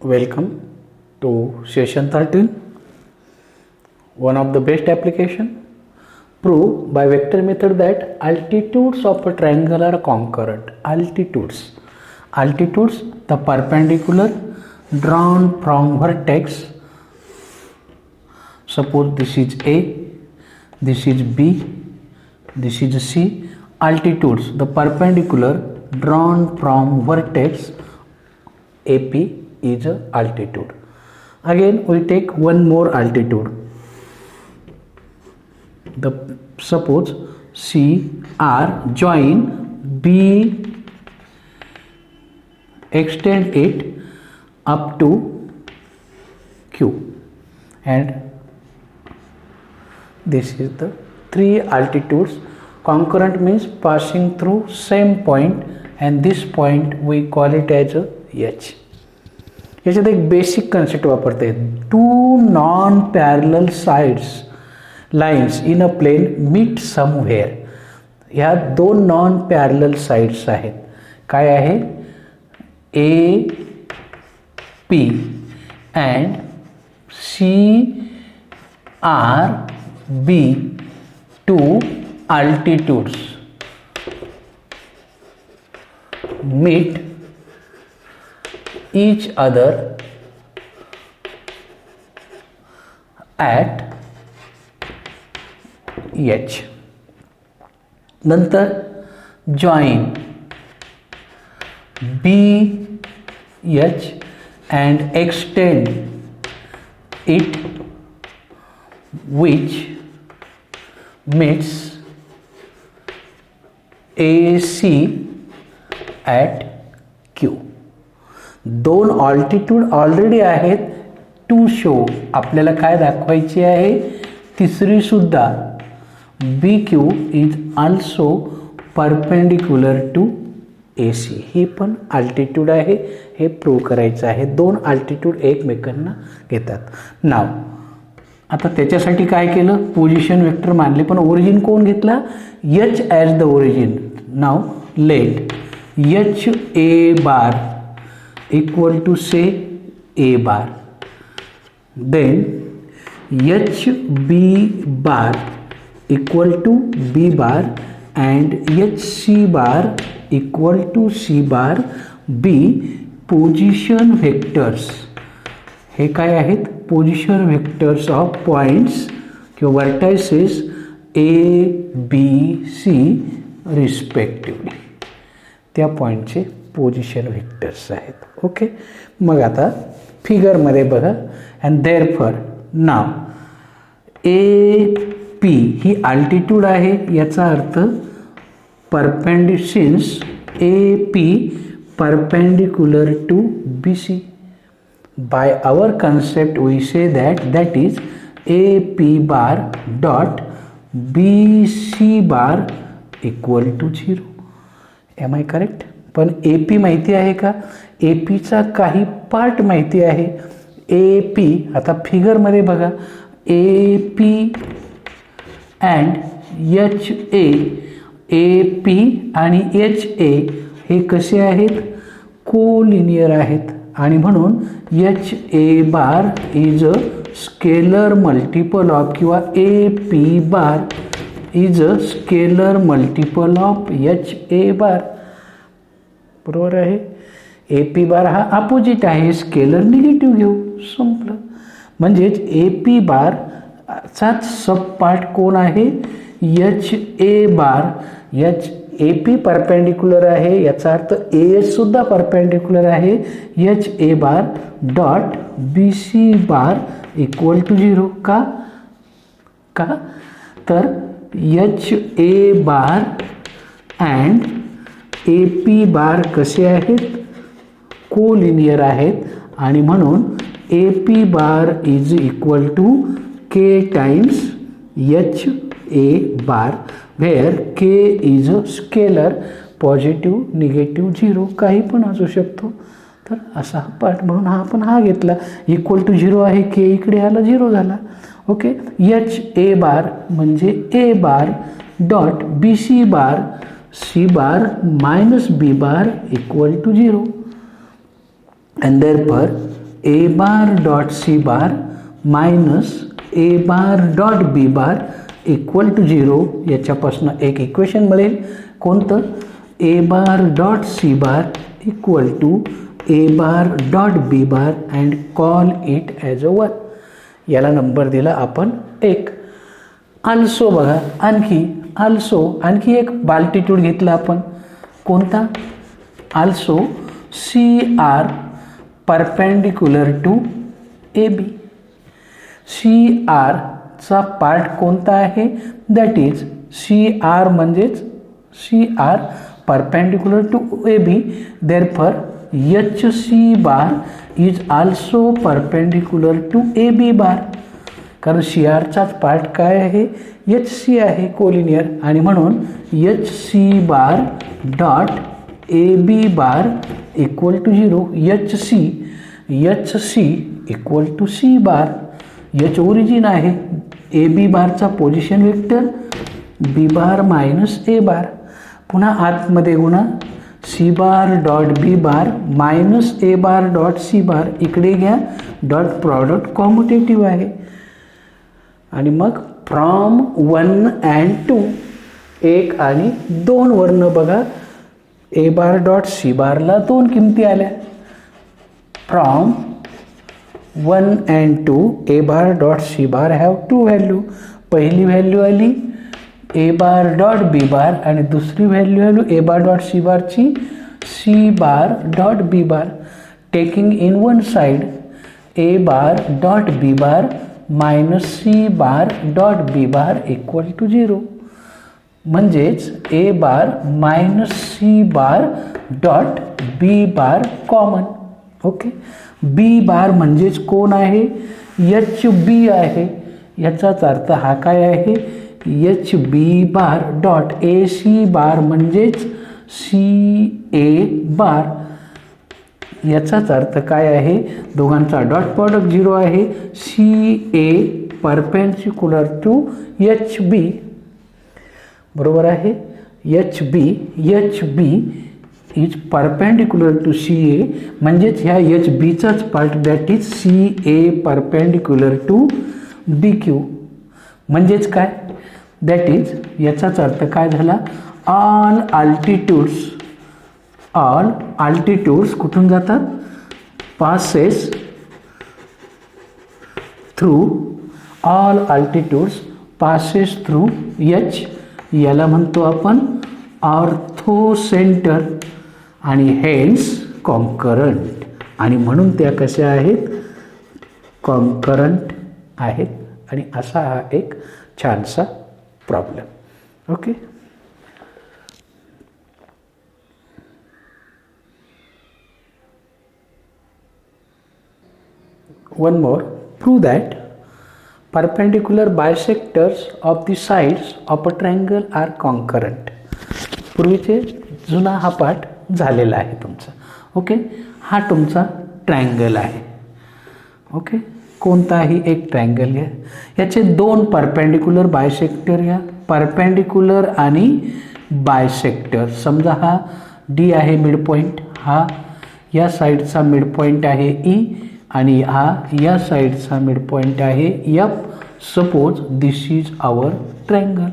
Welcome to session 13. One of the best application. Prove by vector method that altitudes of a triangle are concurrent. Altitudes, the perpendicular drawn from vertex. Suppose this is A, this is B, this is C. Altitudes, the perpendicular drawn from vertex AP is a altitude. Again we take one more altitude. Suppose C R join B, extend it up to Q, and this is the three altitudes. Concurrent means passing through same point, and this point we call it as a H. याच्यात एक basic concept वापरते. Two non parallel sides lines in a plane meet somewhere. ह्या दोन non parallel sides आहेत. काय आहे? A P and C R be, two altitudes meet each other at H. नंतर join B H and extend it which meets AC at Q. दोन altitude already आहेत. To show आपल्याला काय दाखवायची आहे? तिसरी सुद्धा B Q is also perpendicular to AC. ही पण अल्टिट्यूड आहे. हे प्रूव्ह करायचं आहे. दोन अल्टिट्यूड एकमेकांना घेतात. नाव आता त्याच्यासाठी काय केलं? पोझिशन वेक्टर मानले, पण ओरिजिन कोण घेतला? H as the origin. Now let H A bar equal to say A bar, then H B bar equal to B bar and H C bar equal to C bar. B position vectors. हे काय आहेत? Position vectors of points किंवा vertices A B C respectively. त्या पॉईंटचे position vectors आहेत. Okay, मग आता फिगरमध्ये बघा. अँड देअरफॉर नाव ए पी ही अल्टिट्यूड आहे. याचा अर्थ since A P perpendicular to B C. By our concept we say that is A P bar dot B C bar equal to 0. Am I correct? पण A P माहिती आहे का? ए पीचा काही पार्ट माहिती आहे. ए पी आता फिगरमध्ये बघा. A P and H A. A P आणि एच ए हे कसे आहेत? कोलिनियर आहेत, आणि म्हणून H A bar is a scalar multiple of, किंवा A P bar is a scalar multiple of H A bar. बरोबर आहे? ए पी बार हा अपोजिट आहे. स्केलर निगेटिव्ह घेऊ, संपलं. म्हणजेच ए पी बारचाच सब पार्ट कोण आहे? H A bar. H A P perpendicular आहे, याचा अर्थ ए एच सुद्धा परपेंडिक्युलर आहे. H A bar dot B C bar equal to 0. का? तर H A bar and A P bar कसे आहेत? कोलिनियर आहेत, आणि म्हणून A P bar is equal to K times H A bar, where K is a scalar. Positive, negative, 0 काही पण असू शकतो. तर असा हा पार्ट, म्हणून हा आपण हा घेतला. इक्वल टू 0 आहे. के इकडे आला, 0 झाला. ओके, एच ए बार म्हणजे ए bar dot B C bar C bar minus B bar equal to 0, and therefore A bar dot C bar minus A bar dot B bar equal to 0. याच्यापासून एक equation मिळेल. कोणतं? A bar dot C bar equal to A bar dot B bar and call it as a 1. याला number दिला आपण 1. Also बघा, आणखी एक बाल्टिट्यूड घेतला आपण. कोणता? Also C R perpendicular to A B. C आरचा पार्ट कोणता आहे? दॅट इज सी आर म्हणजेच C R perpendicular to A B. Therefore H C bar is also perpendicular to A B bar. कारण सी आरचाच part काय आहे? H C आहे, collinear. आणि म्हणून H C bar dot A B bar equal to 0. H C equal to C bar. H origin आहे, A बी बारचा position vector, B bar minus A bar. पुन्हा आतमध्ये गुणा C bar dot B bar minus A bar dot C bar. इकडे घ्या, dot product commutative आहे. आणि मग फ्रॉम 1 अँड 2, 1 आणि 2 वर्ण बघा, ए बार डॉट सी बारला 2 किमती आल्या. From 1 and 2 A bar dot C bar have 2 value. पहिली व्हॅल्यू आली A bar dot B bar आणि दुसरी व्हॅल्यू आली ए बार डॉट सी बारची C bar dot B bar. Taking in one side A bar dot B bar minus C bar dot B bar equal to 0. म्हणजेच A bar minus C bar dot B bar common. Okay. B bar म्हणजेच कोण आहे? H बी आहे. याचाच अर्थ हा काय आहे? H B bar dot A C bar म्हणजेच सी ए बार. याचाच अर्थ काय आहे? दोघांचा डॉट प्रॉडक्ट 0 आहे. C A perpendicular to H B. बरोबर आहे. H B is perpendicular to C A. म्हणजेच ह्या एच बीचाच part, that is C A perpendicular to B Q. म्हणजेच काय? दॅट इज, याचाच अर्थ काय झाला? ऑल अल्टिट्यूड्स कुठून जातात? Passes through, all altitudes passes through H. याला म्हणतो आपण ऑर्थोसेंटर आणि हेन्स कॉन्करंट. आणि म्हणून त्या कशा आहेत? कॉन्करंट आहेत. आणि असा हा एक छानसा problem. Okay. One more, prove that perpendicular bisectors of the sides of a triangle are concurrent. पूर्वीचे जुना हा पाठ झालेला आहे तुमचा. ओके. हा तुमचा ट्रायंगल आहे. ओके. कोणताही एक ट्रायंगल घ्या, याचे 2 परपेंडिक्युलर बायसेक्टर घ्या. परपेंडिक्युलर आणि बायसेक्टर. समजा हा डी आहे मिड पॉईंट, हा या साईडचा मिड पॉईंट आहे ई आणि हा या साईडचा मिड पॉईंट आहे F. Suppose this is our triangle.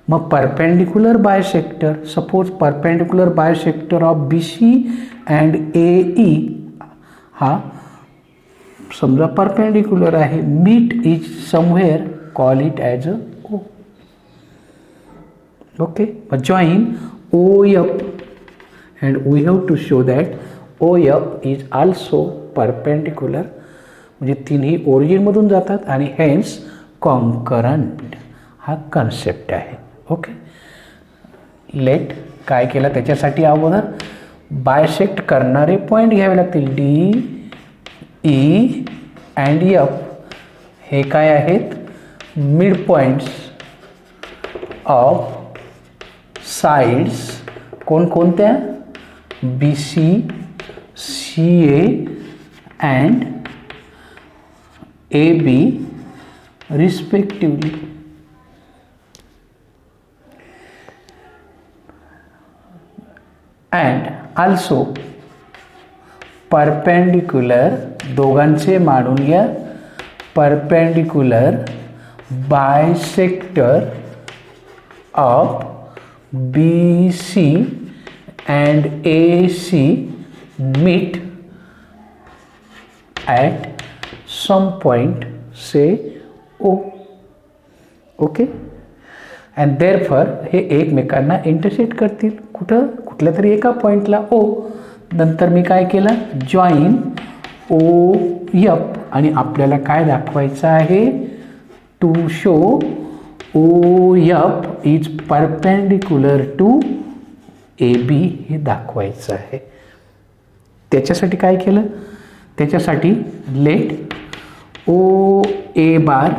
मग perpendicular bisector, suppose perpendicular bisector of B C and A E, हा समजा परपेंडिक्युलर आहे. Meet is somewhere, call it as a O. Okay. Join O F and we have to show that O F is also perpendicular. म्हणजे तिन्ही ओरिजिनमधून जातात आणि hence concurrent हा concept आहे. ओके. लेट काय केलं त्याच्यासाठी अगोदर बायसेक्ट करणारे पॉईंट घ्यावे लागतील. डी ई अँड एफ हे काय आहेत? मिड पॉईंट्स ऑफ साइड्स कोणकोणत्या? B C, C A and A B respectively. and also perpendicular, दोघांचे मानून घ्या, perpendicular bisector of BC and AC meet at some point, say O. Okay, and therefore हे एकमेकांना intersect करतील कुठं, कुठल्या तरी एका पॉईंटला O. नंतर मी काय केलं, जॉईन OF, आणि आपल्याला काय दाखवायचं आहे, to show OF is perpendicular to AB हे दाखवायचं आहे. त्याच्यासाठी काय केलं, त्याच्यासाठी let OA bar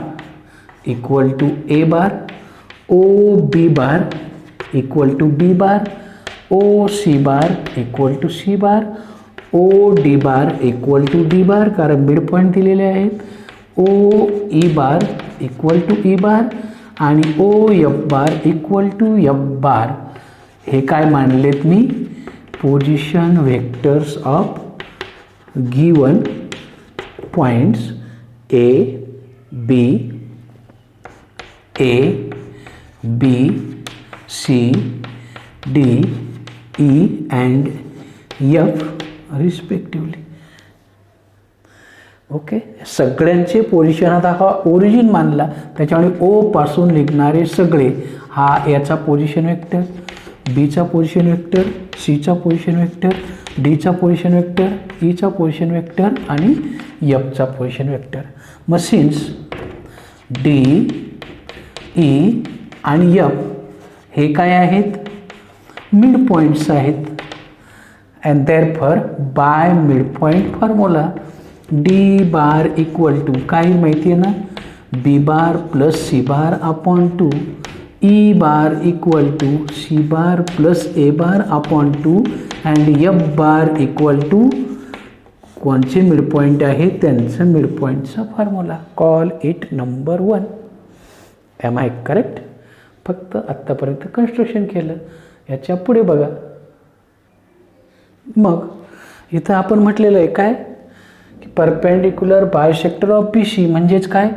equal to A bar, OB bar equal to B bar, OC bar equal to C bar, OD bar equal to D bar, कारण mid point दिलेले आहेत, OE bar equal to E bar आणि OF bar equal to F bar. हे काय मानलेत मी, position vectors of given points A, B, A, B, C, D, E and F respectively. Okay, सगळ्यांचे position, आता हा ओरिजिन मानला त्याच्यामुळे O पासून निघणारे सगळे, हा याचा पोझिशन वेक्टर, बीचा पोझिशन वेक्टर, सीचा पोझिशन वेक्टर, डीचा पोझिशन वेक्टर, ईचा पोझिशन वेक्टर आणि एफचा पोझिशन वेक्टर. मग सिन्स डी, ई आणि एफ हे काय आहेत, मिड पॉईंट्स आहेत, and therefore by mid point formula D bar equal to काय माहिती आहे ना, B bar plus C bar upon two, E bar equal to C bar plus A bar upon two, and F bar equal to कोणचे mid point आहे त्यांचं mid पॉईंटचा formula. Call it number 1. Am I correct. फक्त आत्तापर्यंत construction केलं, याच्या पुढे बघा. मग इथं आपण म्हटलेलं आहे काय की परपेंडिक्युलर बायसेक्टर ऑफ BC म्हणजेच काय,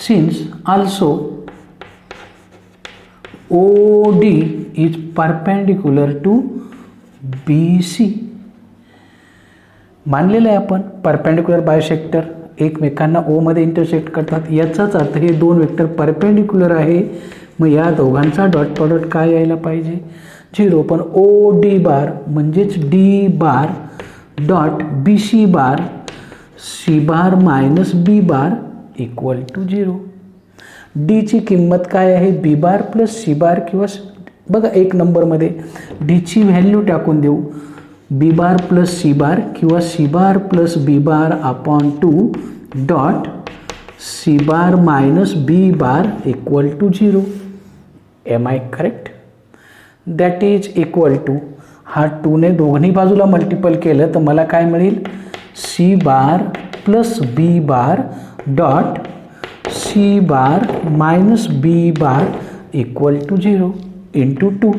since also OD is perpendicular to BC. मानलेलं आहे आपण परपेंडिक्युलर बायसेक्टर एकमेकांना O मध्ये इंटरसेक्ट करतात, याचाच अर्थ हे दोन वेक्टर परपेंडिक्युलर आहे. मग या दोघांचा डॉट प्रॉडक्ट काय यायला पाहिजे, 0. पण OD बार म्हणजेच D bar dot BC bar C bar minus B bar equal to 0. डीची किंमत काय आहे, B bar plus C bar, किंवा बघा एक नंबरमध्ये डीची व्हॅल्यू टाकून देऊ, B bar plus C bar किंवा C bar plus B bar upon 2 dot C bar minus B bar equal to 0. Am I correct. That is equal to, हा 2ने दोन्ही बाजूला मल्टिपल केलं तर मला काय मिळेल, C bar plus B bar dot C bar minus B bar equal to 0 into 2.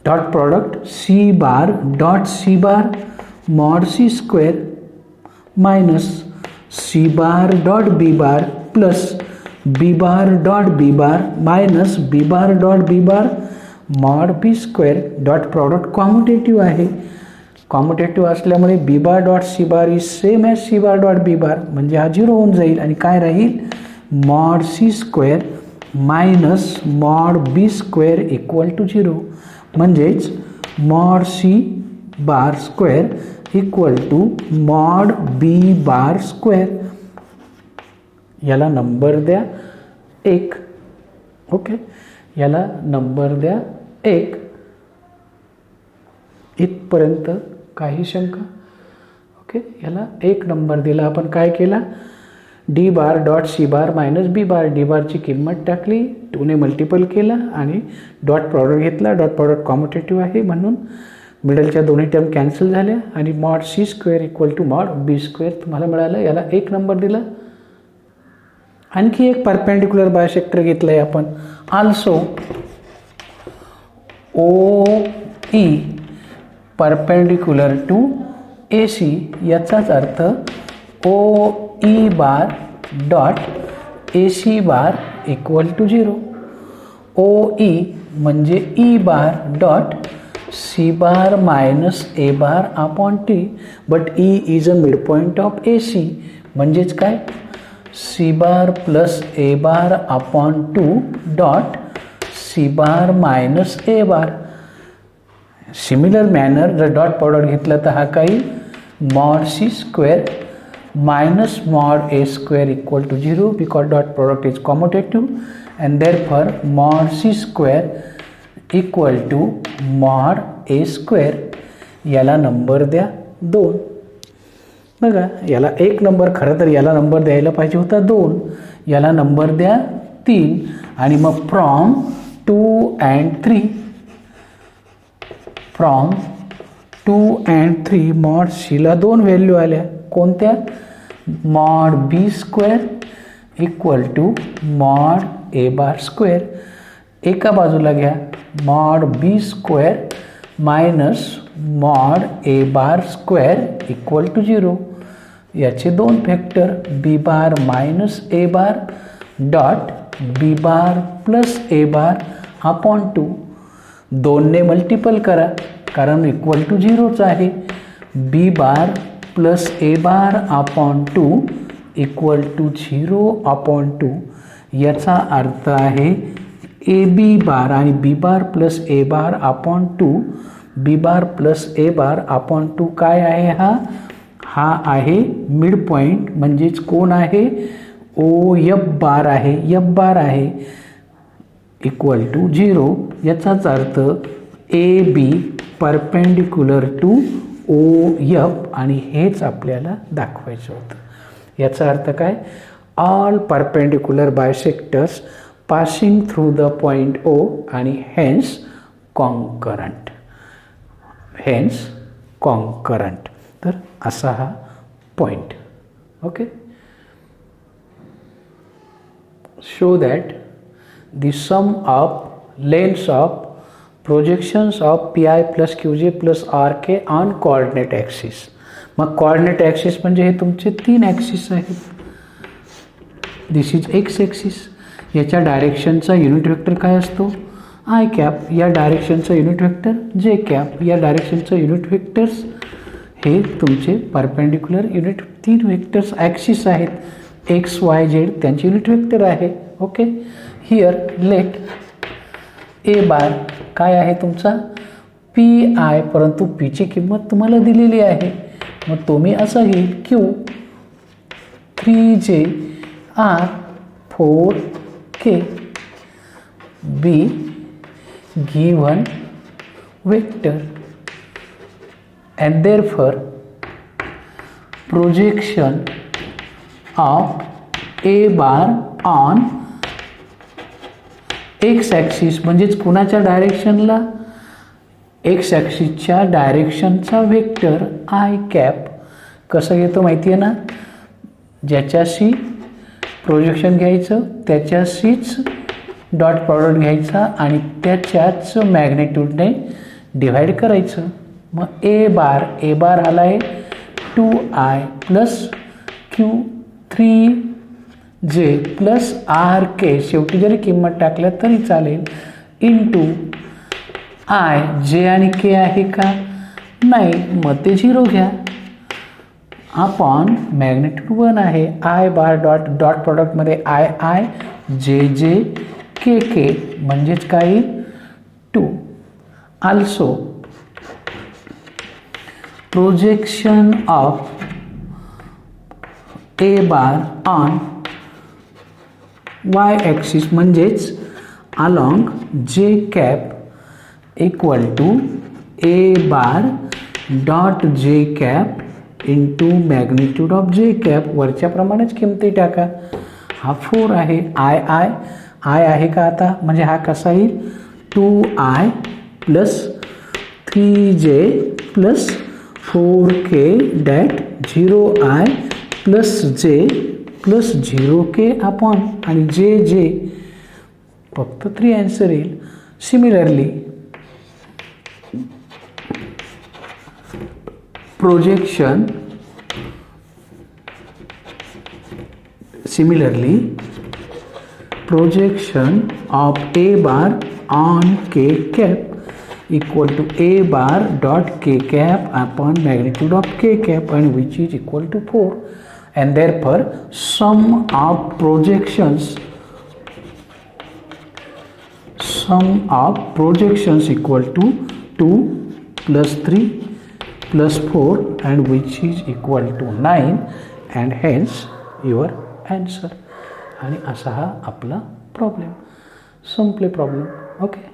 Dot product C bar dot C bar mod C square minus C bar dot B bar plus B bar dot B bar minus B bar dot B bar mod B square. Dot product commutative आहे, commutative असल्यामुळे B bar dot C bar is same as C bar dot B bar, म्हणजे हा 0 होऊन जाईल आणि काय राहील, mod C square minus mod B square equal to 0. म्हणजेच mod C bar square equal to mod B bar square. याला number द्या 1. ओके, याला नंबर द्या 1. इथपर्यंत काही शंका. ओके, याला 1 नंबर दिला. आपण काय केला, D bar dot C bar minus B bar, D बारची किंमत टाकली, 2ने मल्टिपल केला आणि डॉट प्रॉडक्ट घेतला. डॉट प्रॉडक्ट कॉम्युटेटिव्ह आहे म्हणून मिडलच्या दोन्ही टर्म कॅन्सल झाल्या आणि mod C square equal to mod B square तुम्हाला मिळालं. याला 1 नंबर दिला. आणखी एक परपेंडिक्युलर बायसेक्टर घेतलं आहे आपण, also OE perpendicular to A C, याचाच अर्थ O E bar dot A C bar equal to 0. O E म्हणजे E bar dot C bar minus A bar upon T, but E is a mid point of A C, म्हणजेच काय C bar plus A bar upon 2 dot C bar minus A bar. Similar manner जर dot product घेतलं तर हा काही mod C square minus mod A square equal to 0 because dot product is commutative and therefore mod C square equal to mod A square. याला number द्या 2. बघा याला 1 number, खरं तर याला नंबर द्यायला पाहिजे होता 2, याला नंबर द्या 3 आणि मग from 2 and 3, from 2 and 3 mod सीला 2 व्हॅल्यू आल्या. कोणत्या? Mod B square equal to mod A bar square. एका बाजूला घ्या mod B square minus mod A bar square equal to 0. याचे 2 factor B bar minus A bar dot B bar plus A bar upon 2. 2 ने multiple करा कारण equal to 0च आहे. B bar plus A bar upon 2 equal to 0 upon 2. याचा अर्थ आहे A B bar आणि B bar plus A bar upon 2, B bar plus A bar upon 2 काय आहे? हा आहे मिड पॉईंट, म्हणजेच कोण आहे? ओ एफ बार आहे, एफ बार आहे इक्वल टू 0. याचाच अर्थ A B perpendicular to O F, आणि हेच आपल्याला दाखवायचं होतं. याचा अर्थ काय? All perpendicular bisectors passing through the point O आणि हेन्स कॉन्करंट, हेन्स कॉन्करंट. तर असा हा point. Okay, show that the sum of lengths of projections of pi plus qj plus rk on coordinate axis. मग coordinate axis म्हणजे हे तुमचे 3 axis आहेत. दिस is x axis. याच्या डायरेक्शनचा युनिट वेक्टर काय असतो? I cap. या डायरेक्शनचा युनिट वेक्टर जे कॅप. या डायरेक्शनचं युनिट वेक्टर्स हे तुमचे परपेंडिक्युलर युनिट 3 वेक्टर्स ॲक्सिस आहेत. एक्स वाय झेड त्यांचे युनिट वेक्टर आहे. ओके, हिअर लेट ए बार काय आहे तुमचा? पी आय, परंतु पीची किंमत तुम्हाला दिलेली आहे. मग तुम्ही असं घेईल Q 3J R 4K be given vector and therefore projection of A bar on x axis म्हणजेच कुणाच्या डायरेक्शनला? x ॲक्सिसच्या डायरेक्शनचा वेक्टर आय कॅप. कसं घेतो माहिती आहे ना? ज्याच्याशी प्रोजेक्शन घ्यायचं त्याच्याशीच डॉट प्रॉडक्ट घ्यायचा आणि त्याच्याच मॅग्नेट्यूडने डिव्हाइड करायचं. मग ए बार आला आहे 2i plus Q 3J plus R K, शेवटी जरी किंमत टाकल्या तरी चालेल, इंटू आय. जे आणि के आहे का? नाही, मग ते 0 घ्या. अपॉन मॅग्नेट्यूड 1 आहे. आय बार डॉट प्रॉडक्टमध्ये आय जे के म्हणजेच काय? 2. Also projection of A bar on y axis म्हणजेच along J cap equal to A bar dot J cap into magnitude of J cap. वरच्या प्रमाणेच किमती टाका. हा 4 आहे. आय आहे का आता? म्हणजे हा कसा येईल? 2i plus 3J plus 4K dot 0i plus J plus 0K upon आणि जे फक्त 3 आन्सर येईल. Similarly projection similarly projection of a bar on k cap equal to a bar dot k cap upon magnitude of k cap, and which is equal to 4, and therefore sum of projections equal to 2 plus 3 plus 4, and which is equal to 9, and hence your answer. आणि असा हा आपला problem, संपले problem. Okay.